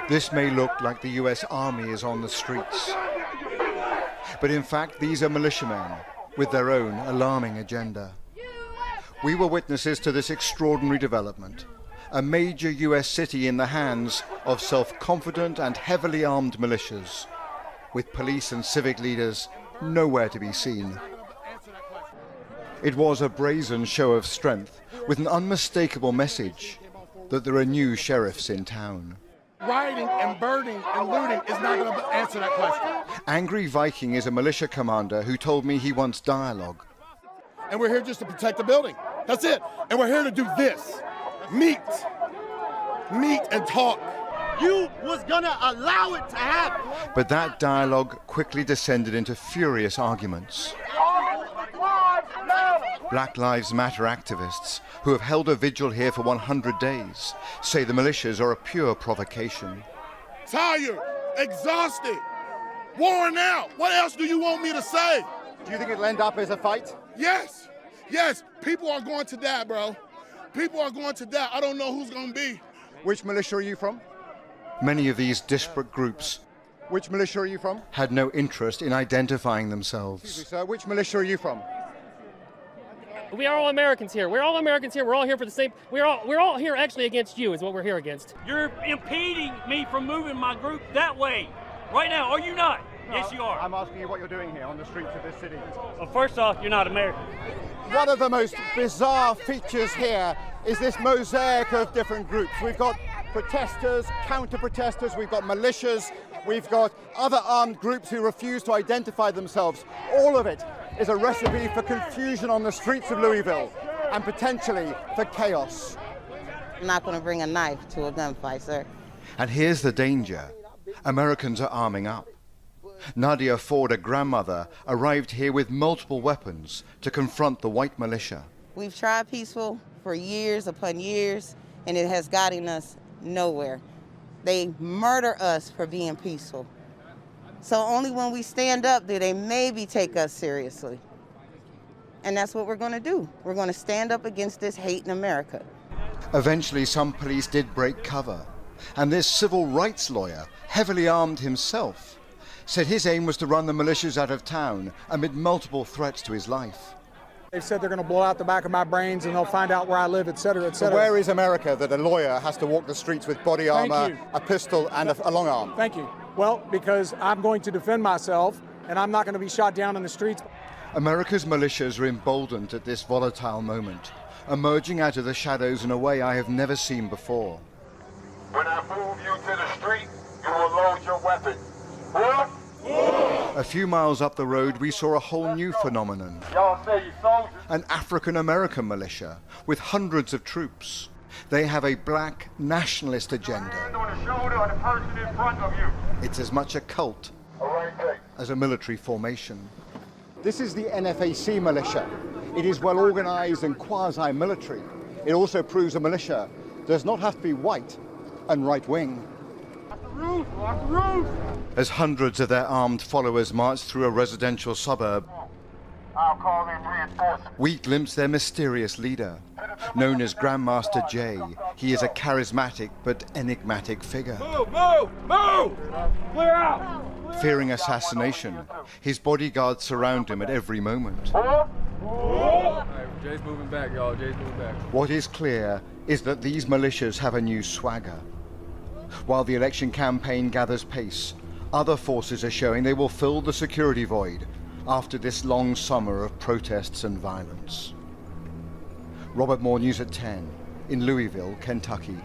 This may look like the US Army is on the streets, but in fact these are militiamen with their own alarming agenda. We were witnesses to this extraordinary development, a major US city in the hands of self-confident and heavily armed militias, with police and civic leaders nowhere to be seen. It was a brazen show of strength with an unmistakable message that there are new sheriffs in town. Rioting and burning and looting is not going to answer that question. Angry Viking is a militia commander who told me he wants dialogue. And we're here just to protect the building. That's it. And we're here to do this. Meet and talk. You was gonna allow it to happen. But that dialogue quickly descended into furious arguments. Black Lives Matter activists, who have held a vigil here for 100 days, say the militias are a pure provocation. Tired, exhausted, worn out. What else do you want me to say? Do you think it'll end up as a fight? Yes, people are going to die, bro. People are going to die. I don't know who's going to be. Which militia are you from? Many of these disparate groups Which militia are you from? had no interest in identifying Excuse me, themselves. sir. Which militia are you from? We are all Americans here. We're all Americans here. We're all here for the same. We're all here actually against you. Is what we're here against. You're impeding me from moving my group that way right now, are you not? Yes, you are. I'm asking you what you're doing here on the streets of this city. Well, first off, you're not American. One of the most bizarre features here is this mosaic of different groups. We've got protesters, counter-protesters, we've got militias, we've got other armed groups who refuse to identify themselves. All of it is a recipe for confusion on the streets of Louisville and potentially for chaos. I'm not going to bring a knife to a gunfight, sir. And here's the danger. Americans are arming up. Nadia Ford, a grandmother, arrived here with multiple weapons to confront the white militia. We've tried peaceful for years upon years, and it has gotten us nowhere. They murder us for being peaceful. So only when we stand up do they maybe take us seriously. And that's what we're going to do. We're going to stand up against this hate in America. Eventually, some police did break cover, and this civil rights lawyer, heavily armed himself, said his aim was to run the militias out of town amid multiple threats to his life. They've said they're going to blow out the back of my brains and they'll find out where I live, et cetera, et So cetera. where is America that a lawyer has to walk the streets with body armor, you. a pistol, and a long arm? Thank you. Well, because I'm going to defend myself and I'm not going to be shot down in the streets. America's militias are emboldened at this volatile moment, emerging out of the shadows in a way I have never seen before. When I move you to the street, you will load your weapon. A few miles up the road, we saw a whole new phenomenon. Y'all say you soldiers? An African-American militia with hundreds of troops. They have a black nationalist agenda. Hand on the shoulder of the person in front of you. It's as much a cult All right, take. as a military formation. This is the NFAC militia. It is well organized and quasi-military. It also proves a militia does not have to be white and right-wing. Lock the roof. As hundreds of their armed followers march through a residential suburb, I'll call in reinforcements. we glimpse their mysterious leader. Known as Grandmaster Jay, he is a charismatic but enigmatic figure. Move! Clear out! Fearing assassination, his bodyguards surround him at every moment. Jay's moving back, y'all. Jay's moving back. What is clear is that these militias have a new swagger. While the election campaign gathers pace, other forces are showing they will fill the security void after this long summer of protests and violence. Robert Moore, News at 10, in Louisville, Kentucky.